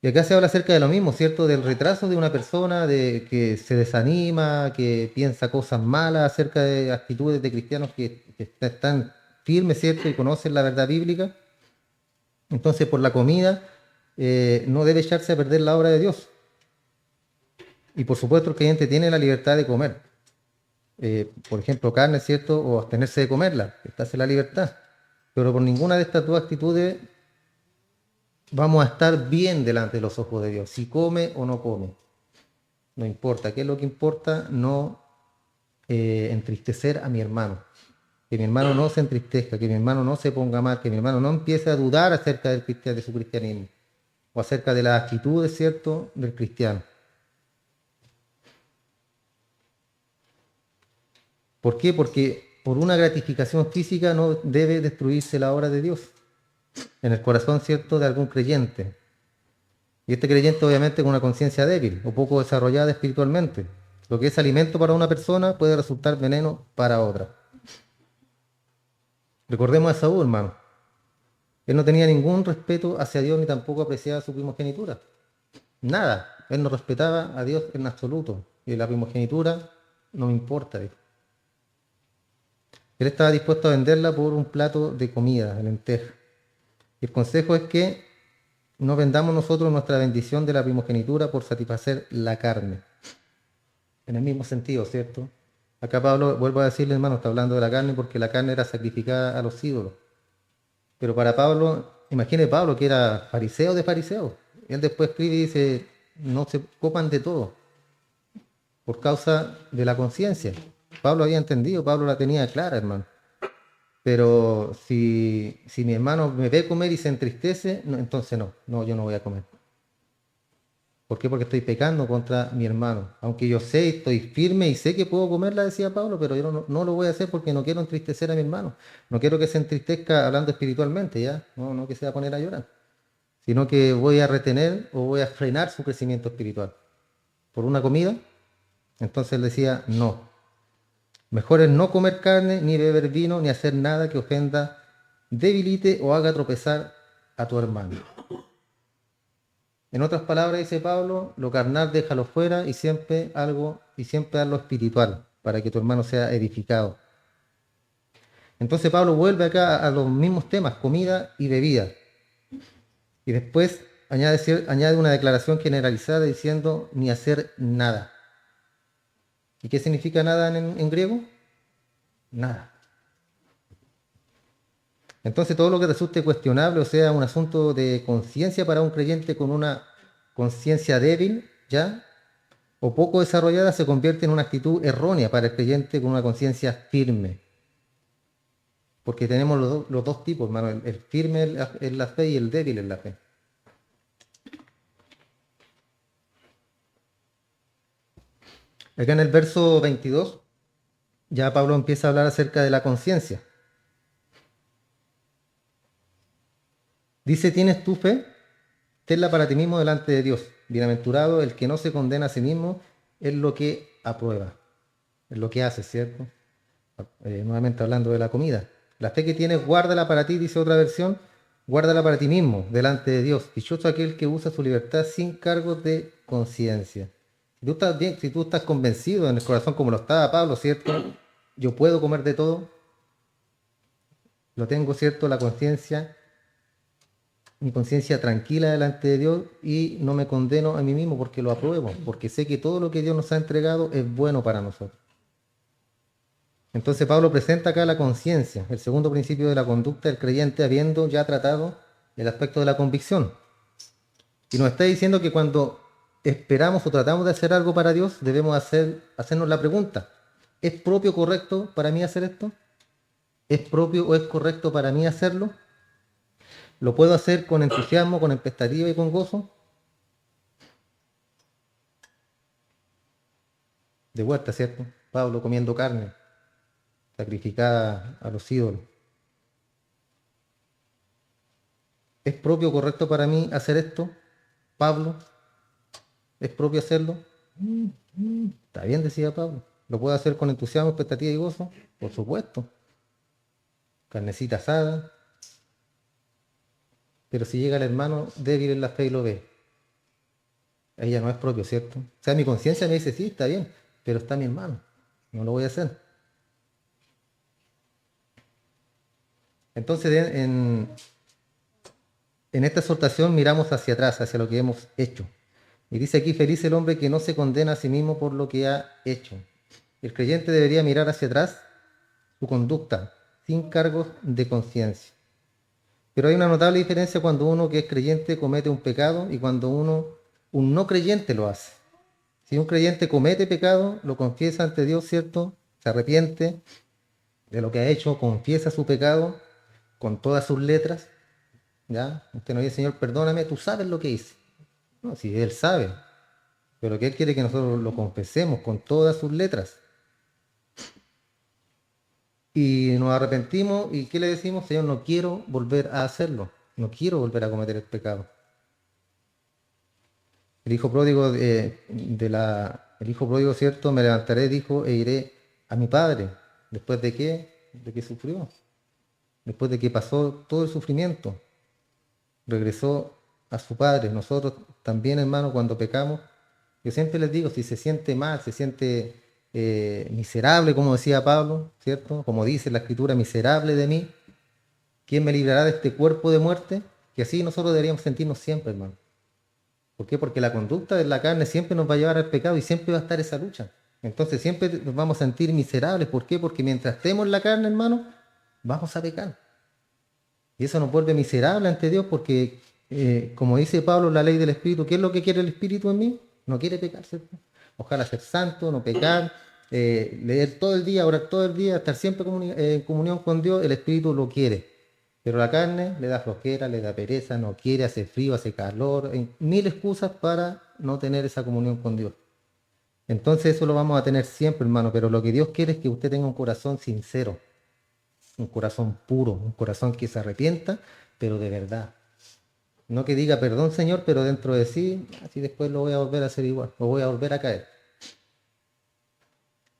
Y acá se habla acerca de lo mismo, ¿cierto? Del retraso de una persona, de que se desanima, que piensa cosas malas acerca de actitudes de cristianos que están firmes, ¿cierto? Y conocen la verdad bíblica. Entonces, por la comida, no debe echarse a perder la obra de Dios. Y por supuesto, el creyente tiene la libertad de comer. Por ejemplo, carne, ¿cierto? O abstenerse de comerla. Esta es la libertad. Pero por ninguna de estas dos actitudes vamos a estar bien delante de los ojos de Dios, si come o no come. No importa. ¿Qué es lo que importa? No entristecer a mi hermano. Que mi hermano no se entristezca, que mi hermano no se ponga mal, que mi hermano no empiece a dudar acerca de su cristianismo o acerca de las actitudes, ¿cierto?, del cristiano. ¿Por qué? Porque por una gratificación física no debe destruirse la obra de Dios en el corazón, ¿cierto?, de algún creyente. Y este creyente obviamente con una conciencia débil o poco desarrollada espiritualmente. Lo que es alimento para una persona puede resultar veneno para otra. Recordemos a Saúl, hermano. Él no tenía ningún respeto hacia Dios ni tampoco apreciaba su primogenitura. Nada. Él no respetaba a Dios en absoluto. Y la primogenitura no me importa. Dijo. Él estaba dispuesto a venderla por un plato de comida, de lenteja. Y el consejo es que no vendamos nosotros nuestra bendición de la primogenitura por satisfacer la carne. En el mismo sentido, ¿cierto? Acá Pablo, vuelvo a decirle, hermano, está hablando de la carne porque la carne era sacrificada a los ídolos. Pero para Pablo, imagine Pablo que era fariseo de fariseos. Él después escribe y dice, no se copan de todo por causa de la conciencia. Pablo había entendido, Pablo la tenía clara, hermano. Pero si mi hermano me ve comer y se entristece, no, entonces no, yo no voy a comer. ¿Por qué? Porque estoy pecando contra mi hermano. Aunque yo sé, estoy firme y sé que puedo comerla, decía Pablo, pero yo no lo voy a hacer porque no quiero entristecer a mi hermano. No quiero que se entristezca hablando espiritualmente, ¿ya? No que se va a poner a llorar. Sino que voy a retener o voy a frenar su crecimiento espiritual. ¿Por una comida? Entonces él decía, no. Mejor es no comer carne, ni beber vino, ni hacer nada que ofenda, debilite o haga tropezar a tu hermano. En otras palabras, dice Pablo, lo carnal déjalo fuera y siempre algo espiritual, para que tu hermano sea edificado. Entonces Pablo vuelve acá a los mismos temas, comida y bebida. Y después añade una declaración generalizada diciendo ni hacer nada. ¿Y qué significa nada en griego? Nada. Entonces todo lo que resulte cuestionable, o sea, un asunto de conciencia para un creyente con una conciencia débil, ¿ya? O poco desarrollada, se convierte en una actitud errónea para el creyente con una conciencia firme. Porque tenemos los dos tipos, hermano, el firme en la fe y el débil en la fe. Acá en el verso 22, ya Pablo empieza a hablar acerca de la conciencia. Dice, ¿tienes tu fe? Tenla para ti mismo delante de Dios. Bienaventurado el que no se condena a sí mismo, es lo que aprueba, es lo que hace, ¿cierto? Nuevamente hablando de la comida. La fe que tienes, guárdala para ti, dice otra versión, guárdala para ti mismo, delante de Dios. Dichoso aquel que usa su libertad sin cargos de conciencia. Si tú estás bien, si tú estás convencido en el corazón como lo estaba Pablo, ¿cierto? Yo puedo comer de todo, lo tengo, ¿cierto? La conciencia, mi conciencia tranquila delante de Dios y no me condeno a mí mismo porque lo apruebo, porque sé que todo lo que Dios nos ha entregado es bueno para nosotros. Entonces Pablo presenta acá la conciencia, el segundo principio de la conducta del creyente, habiendo ya tratado el aspecto de la convicción. Y nos está diciendo que cuando esperamos o tratamos de hacer algo para Dios, debemos hacernos la pregunta, ¿es propio o correcto para mí hacer esto? ¿Es propio o es correcto para mí hacerlo? ¿Lo puedo hacer con entusiasmo, con expectativa y con gozo? De vuelta, ¿cierto? Pablo comiendo carne, sacrificada a los ídolos. ¿Es propio o correcto para mí hacer esto? Pablo, ¿es propio hacerlo? Está bien, decía Pablo. ¿Lo puedo hacer con entusiasmo, expectativa y gozo? Por supuesto. Carnecita asada. Pero si llega el hermano débil en la fe y lo ve, ella no es propio, ¿cierto? O sea, mi conciencia me dice, sí, está bien, pero está mi hermano. No lo voy a hacer. Entonces, en esta exhortación miramos hacia atrás, hacia lo que hemos hecho. Y dice aquí, feliz el hombre que no se condena a sí mismo por lo que ha hecho. El creyente debería mirar hacia atrás su conducta, sin cargos de conciencia. Pero hay una notable diferencia cuando uno que es creyente comete un pecado y cuando un no creyente lo hace. Si un creyente comete pecado, lo confiesa ante Dios, ¿cierto? Se arrepiente de lo que ha hecho, confiesa su pecado con todas sus letras, ¿ya? Usted no dice, Señor, perdóname, tú sabes lo que hice. No, si Él sabe, pero que Él quiere que nosotros lo confesemos con todas sus letras. Y nos arrepentimos y ¿qué le decimos? Señor, no quiero volver a hacerlo, no quiero volver a cometer el pecado. El hijo pródigo el hijo pródigo, cierto, me levantaré, dijo, e iré a mi padre. ¿Después de qué? De que sufrió. Después de que pasó todo el sufrimiento. Regresó a su padre. Nosotros también, hermano, cuando pecamos, yo siempre les digo, si se siente mal, se siente miserable, como decía Pablo, ¿cierto? Como dice la escritura, miserable de mí, ¿quién me librará de este cuerpo de muerte? Que así nosotros deberíamos sentirnos siempre, hermano. ¿Por qué? Porque la conducta de la carne siempre nos va a llevar al pecado y siempre va a estar esa lucha. Entonces siempre nos vamos a sentir miserables. ¿Por qué? Porque mientras estemos en la carne, hermano, vamos a pecar. Y eso nos vuelve miserables ante Dios porque como dice Pablo, la ley del Espíritu, ¿qué es lo que quiere el Espíritu en mí? No quiere pecar, ¿cierto? Ojalá ser santo, no pecar, leer todo el día, orar todo el día, estar siempre en comunión con Dios, el Espíritu lo quiere. Pero la carne le da flojera, le da pereza, no quiere, hace frío, hace calor, mil excusas para no tener esa comunión con Dios. Entonces eso lo vamos a tener siempre, hermano, pero lo que Dios quiere es que usted tenga un corazón sincero, un corazón puro, un corazón que se arrepienta, pero de verdad. No que diga perdón, Señor, pero dentro de sí, así después lo voy a volver a hacer igual, o voy a volver a caer.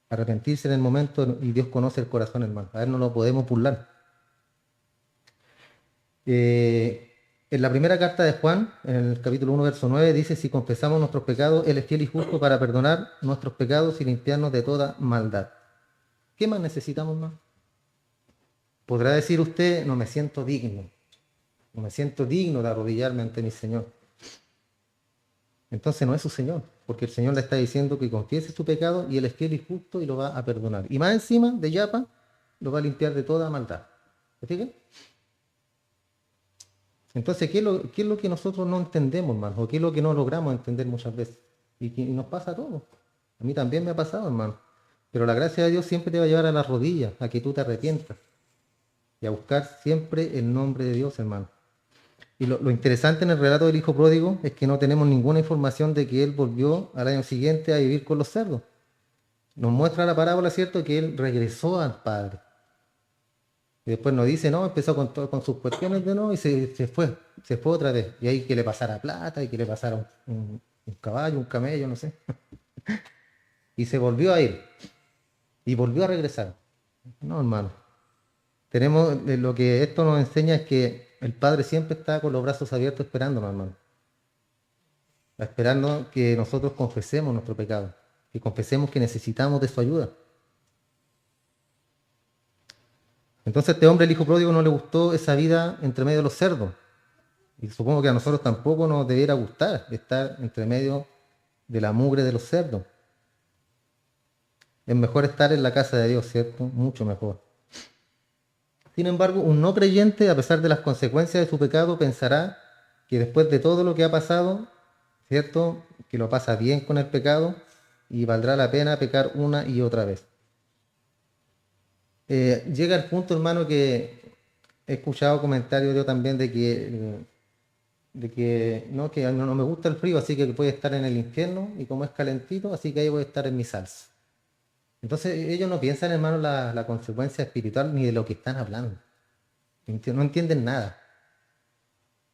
Arrepentirse en el momento y Dios conoce el corazón, hermano. A él no lo podemos burlar. Eh, en la primera carta de Juan, en el capítulo 1, verso 9, dice, si confesamos nuestros pecados, Él es fiel y justo para perdonar nuestros pecados y limpiarnos de toda maldad. ¿Qué más necesitamos más? Podrá decir usted, no me siento digno, no me siento digno de arrodillarme ante mi Señor. Entonces no es su Señor, porque el Señor le está diciendo que confiese su pecado y Él es fiel y justo y lo va a perdonar. Y más encima, de yapa, lo va a limpiar de toda maldad. ¿Me fijas? Entonces, qué es lo que nosotros no entendemos, hermano? ¿O qué es lo que no logramos entender muchas veces? Y nos pasa a todos. A mí también me ha pasado, hermano. Pero la gracia de Dios siempre te va a llevar a las rodillas, a que tú te arrepientas. Y a buscar siempre el nombre de Dios, hermano. Y lo interesante en el relato del hijo pródigo es que no tenemos ninguna información de que él volvió al año siguiente a vivir con los cerdos. Nos muestra la parábola, ¿cierto?, que él regresó al Padre. Y después nos dice, no, empezó con sus cuestiones de no y se fue otra vez. Y ahí que le pasara plata y que le pasara un caballo, un camello, no sé. Y se volvió a ir y volvió a regresar. No, hermano. Tenemos, lo que esto nos enseña es que el Padre siempre está con los brazos abiertos esperándonos, hermano. Esperando que nosotros confesemos nuestro pecado, que confesemos que necesitamos de su ayuda. Entonces a este hombre, el hijo pródigo, no le gustó esa vida entre medio de los cerdos. Y supongo que a nosotros tampoco nos debiera gustar estar entre medio de la mugre de los cerdos. Es mejor estar en la casa de Dios, ¿cierto? Mucho mejor. Sin embargo, un no creyente, a pesar de las consecuencias de su pecado, pensará que después de todo lo que ha pasado, ¿cierto?, que lo pasa bien con el pecado y valdrá la pena pecar una y otra vez. Llega el punto, hermano, que he escuchado comentarios yo también de que no me gusta el frío, así que voy a estar en el infierno y como es calentito, así que ahí voy a estar en mi salsa. Entonces ellos no piensan, hermano, la consecuencia espiritual ni de lo que están hablando. No entienden nada.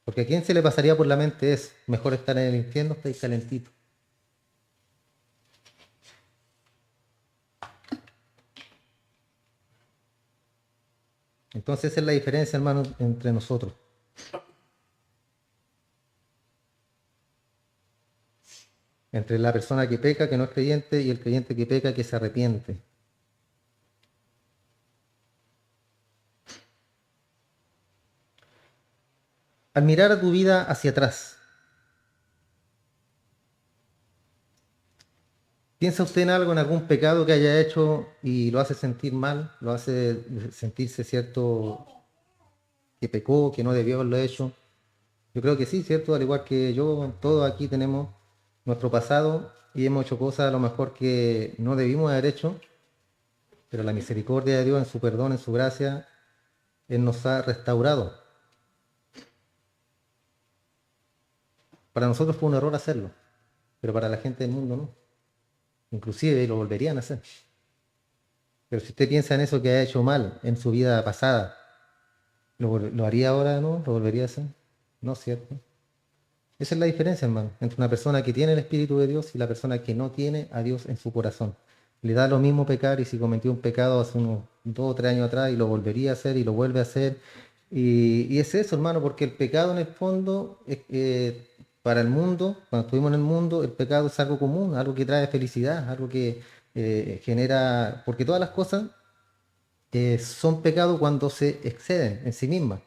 Porque a quién se le pasaría por la mente es mejor estar en el infierno, estar calentito. Entonces esa es la diferencia, hermano, entre nosotros. Entre la persona que peca, que no es creyente, y el creyente que peca, que se arrepiente. Al mirar a tu vida hacia atrás, ¿piensa usted en algo, en algún pecado que haya hecho y lo hace sentir mal? ¿Lo hace sentirse, cierto, que pecó, que no debió haberlo hecho? Yo creo que sí, ¿cierto? Al igual que yo, todos aquí tenemos nuestro pasado y hemos hecho cosas a lo mejor que no debimos haber hecho, pero la misericordia de Dios en su perdón, en su gracia, Él nos ha restaurado. Para nosotros fue un error hacerlo, pero para la gente del mundo no. Inclusive lo volverían a hacer. Pero si usted piensa en eso que ha hecho mal en su vida pasada, ¿lo haría ahora, no? ¿Lo volvería a hacer? No, ¿cierto? Esa es la diferencia, hermano, entre una persona que tiene el Espíritu de Dios y la persona que no tiene a Dios en su corazón. Le da lo mismo pecar y si cometió un pecado hace unos 2 o 3 años atrás y lo volvería a hacer y lo vuelve a hacer. Y es eso, hermano, porque el pecado en el fondo, para el mundo, cuando estuvimos en el mundo, el pecado es algo común, algo que trae felicidad, algo que genera, porque todas las cosas son pecado cuando se exceden en sí mismas.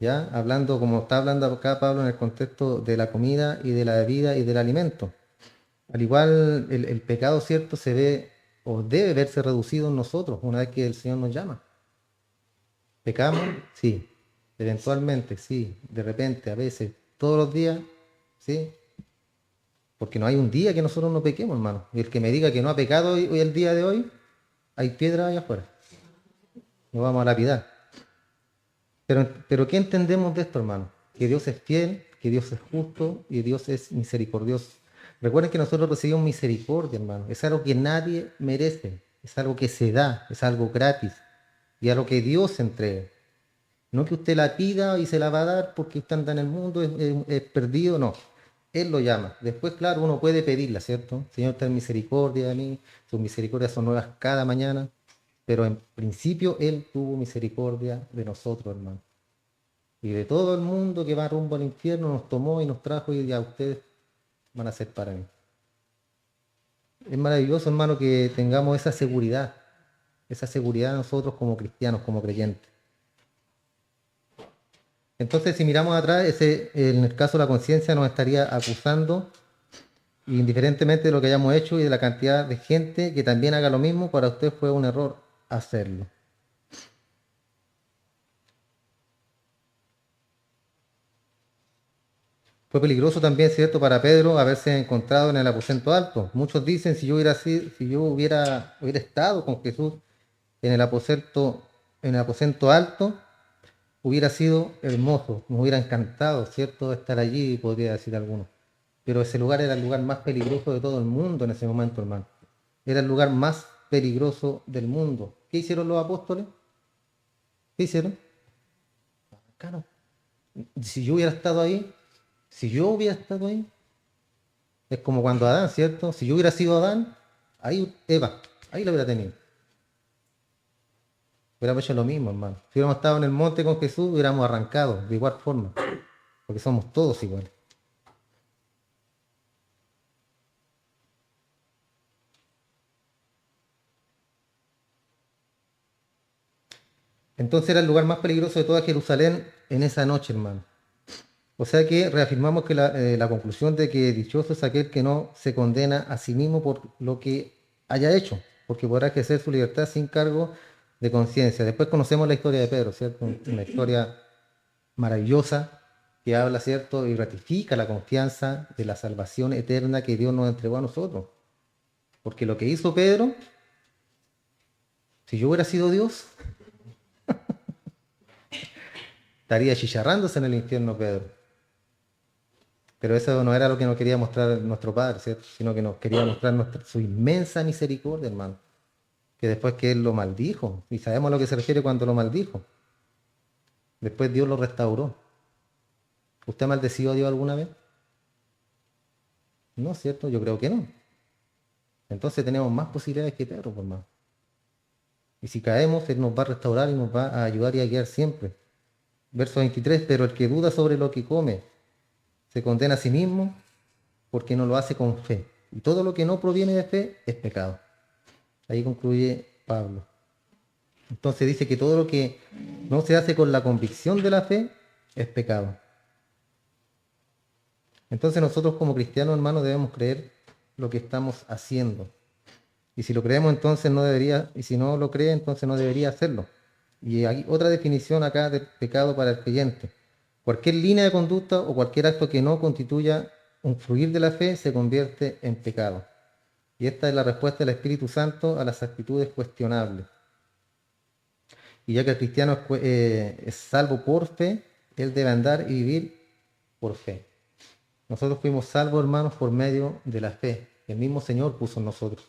¿Ya? Hablando, como está hablando acá Pablo en el contexto de la comida y de la bebida y del alimento. Al igual, el pecado, ¿cierto?, se ve o debe verse reducido en nosotros una vez que el Señor nos llama. ¿Pecamos? Sí. Eventualmente, sí, de repente, a veces, todos los días, sí, porque no hay un día que nosotros no pequemos, hermano. Y el que me diga que no ha pecado hoy el día de hoy, hay piedra allá afuera. Nos vamos a lapidar. Pero ¿qué entendemos de esto, hermano? Que Dios es fiel, que Dios es justo y Dios es misericordioso. Recuerden que nosotros recibimos misericordia, hermano. Es algo que nadie merece. Es algo que se da, es algo gratis. Y algo que Dios entrega. No que usted la pida y se la va a dar porque usted anda en el mundo, es perdido, no. Él lo llama. Después, claro, uno puede pedirla, ¿cierto? Señor, ten misericordia de mí. Sus misericordias son nuevas cada mañana. Pero en principio Él tuvo misericordia de nosotros, hermano. Y de todo el mundo que va rumbo al infierno nos tomó y nos trajo y ya ustedes van a ser para mí. Es maravilloso, hermano, que tengamos esa seguridad nosotros como cristianos, como creyentes. Entonces, si miramos atrás, en el caso de la conciencia nos estaría acusando, indiferentemente de lo que hayamos hecho y de la cantidad de gente que también haga lo mismo, para usted fue un error hacerlo. Fue peligroso también, ¿cierto?, para Pedro haberse encontrado en el aposento alto. Muchos dicen, si yo hubiera estado con Jesús en en el aposento alto, hubiera sido hermoso, me hubiera encantado, ¿cierto?, estar allí, podría decir alguno. Pero ese lugar era el lugar más peligroso de todo el mundo en ese momento, hermano. Era el lugar más peligroso del mundo. ¿Qué hicieron los apóstoles? ¿Qué hicieron? Claro, si yo hubiera estado ahí, si yo hubiera estado ahí, es como cuando Adán, ¿cierto? Si yo hubiera sido Adán, ahí Eva, ahí lo hubiera tenido. Hubiéramos hecho lo mismo, hermano. Si hubiéramos estado en el monte con Jesús, hubiéramos arrancado de igual forma, porque somos todos iguales. Entonces era el lugar más peligroso de toda Jerusalén en esa noche, hermano. O sea que reafirmamos que la conclusión de que dichoso es aquel que no se condena a sí mismo por lo que haya hecho, porque podrá ejercer su libertad sin cargo de conciencia. Después conocemos la historia de Pedro, ¿cierto? Una historia maravillosa que habla, ¿cierto? Y ratifica la confianza de la salvación eterna que Dios nos entregó a nosotros. Porque lo que hizo Pedro, si yo hubiera sido Dios, estaría chicharrándose en el infierno Pedro. Pero eso no era lo que nos quería mostrar nuestro Padre, ¿cierto? Sino que nos quería mostrar su inmensa misericordia, hermano. Que después que Él lo maldijo, y sabemos a lo que se refiere cuando lo maldijo, después Dios lo restauró. ¿Usted ha maldecido a Dios alguna vez? No, ¿cierto? Yo creo que no. Entonces tenemos más posibilidades que Pedro, por más. Y si caemos, Él nos va a restaurar y nos va a ayudar y a guiar siempre. Verso 23, pero el que duda sobre lo que come, se condena a sí mismo porque no lo hace con fe. Y todo lo que no proviene de fe es pecado. Ahí concluye Pablo. Entonces dice que todo lo que no se hace con la convicción de la fe es pecado. Entonces nosotros como cristianos, hermanos, debemos creer lo que estamos haciendo. Y si lo creemos, entonces no debería, y si no lo cree, entonces no debería hacerlo. Y hay otra definición acá de pecado para el creyente. Cualquier línea de conducta o cualquier acto que no constituya un fluir de la fe se convierte en pecado. Y esta es la respuesta del Espíritu Santo a las actitudes cuestionables. Y ya que el cristiano es salvo por fe, él debe andar y vivir por fe. Nosotros fuimos salvos, hermanos, por medio de la fe. El mismo Señor puso en nosotros.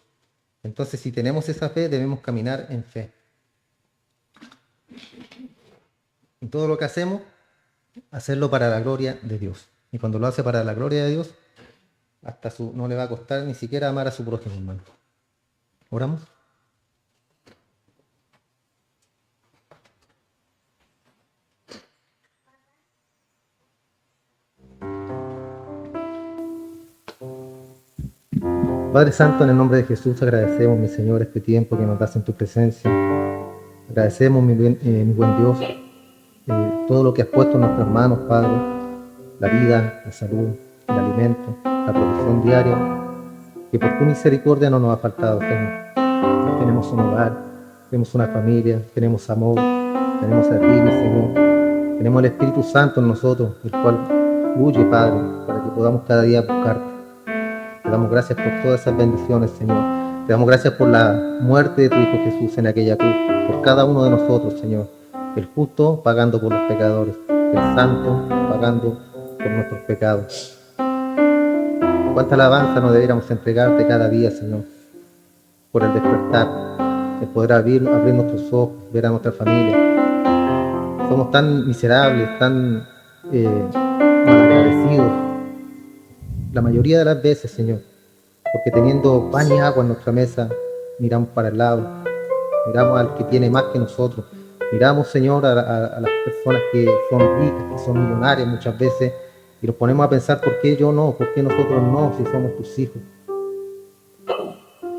Entonces, si tenemos esa fe, debemos caminar en fe. En todo lo que hacemos, hacerlo para la gloria de Dios. Y cuando lo hace para la gloria de Dios, no le va a costar ni siquiera amar a su prójimo, hermano. ¿Oramos? Padre Santo, en el nombre de Jesús, agradecemos, mi Señor, este tiempo que nos das en tu presencia. Agradecemos, mi buen Dios, todo lo que has puesto en nuestras manos, Padre, la vida, la salud, el alimento, la protección diaria, que por tu misericordia no nos ha faltado, Señor. Tenemos un hogar, tenemos una familia, tenemos amor, tenemos a ti, mi Señor. Tenemos el Espíritu Santo en nosotros, el cual fluye, Padre, para que podamos cada día buscarte. Te damos gracias por todas esas bendiciones, Señor. Te damos gracias por la muerte de tu Hijo Jesús en aquella cruz, por cada uno de nosotros, Señor. El justo pagando por los pecadores, el santo pagando por nuestros pecados. Cuánta alabanza nos debiéramos entregarte cada día, Señor, por el despertar, el poder abrir nuestros ojos, ver a nuestra familia. Somos tan miserables, tan malagradecidos, la mayoría de las veces, Señor, porque teniendo pan y agua en nuestra mesa, miramos para el lado, miramos al que tiene más que nosotros, miramos, Señor, a las personas que son ricas, que son millonarias muchas veces, y nos ponemos a pensar, ¿por qué yo no? ¿Por qué nosotros no, si somos tus hijos?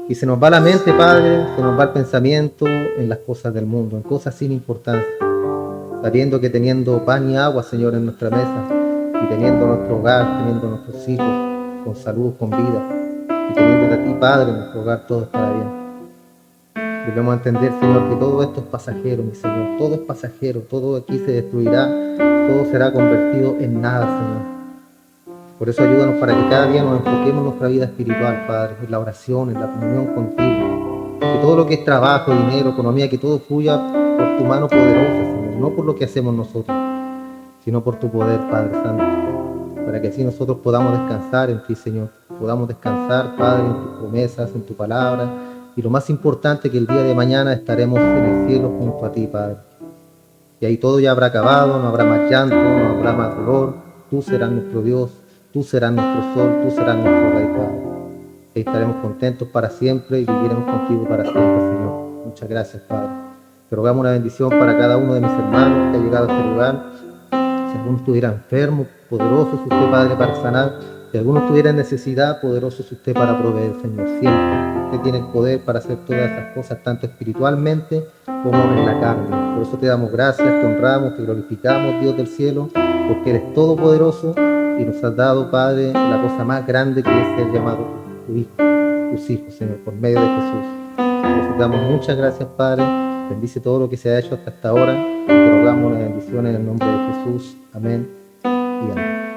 Y se nos va la mente, Padre, se nos va el pensamiento en las cosas del mundo, en cosas sin importancia, sabiendo que teniendo pan y agua, Señor, en nuestra mesa, y teniendo nuestro hogar, teniendo nuestros hijos con salud, con vida, y teniendo a ti, Padre, en nuestro hogar, todo estará bien. Debemos entender, Señor, que todo esto es pasajero, mi Señor, todo es pasajero, todo aquí se destruirá, todo será convertido en nada, Señor. Por eso ayúdanos para que cada día nos enfoquemos en nuestra vida espiritual, Padre, en la oración, en la comunión contigo. Que todo lo que es trabajo, dinero, economía, que todo fluya por tu mano poderosa, Señor, no por lo que hacemos nosotros, sino por tu poder, Padre Santo. Para que así nosotros podamos descansar en ti, Señor. Podamos descansar, Padre, en tus promesas, en tu palabra. Y lo más importante, que el día de mañana estaremos en el cielo junto a ti, Padre. Y ahí todo ya habrá acabado, no habrá más llanto, no habrá más dolor. Tú serás nuestro Dios, tú serás nuestro sol, tú serás nuestro Rey, Padre. Y estaremos contentos para siempre y viviremos contigo para siempre, Señor. Muchas gracias, Padre. Te rogamos una bendición para cada uno de mis hermanos que ha llegado a este lugar. Si alguno estuviera enfermo, poderoso es usted, Padre, para sanar. Si alguno estuviera en necesidad, poderoso es usted para proveer, Señor. Siempre. Usted tiene el poder para hacer todas esas cosas, tanto espiritualmente como en la carne. Por eso te damos gracias, te honramos, te glorificamos, Dios del cielo, porque eres todopoderoso y nos has dado, Padre, la cosa más grande, que es ser llamado tu Hijo, tus hijos, Señor, por medio de Jesús. Por eso te damos muchas gracias, Padre. Bendice todo lo que se ha hecho hasta ahora. Te rogamos la bendición en el nombre de Jesús. Amén y amén.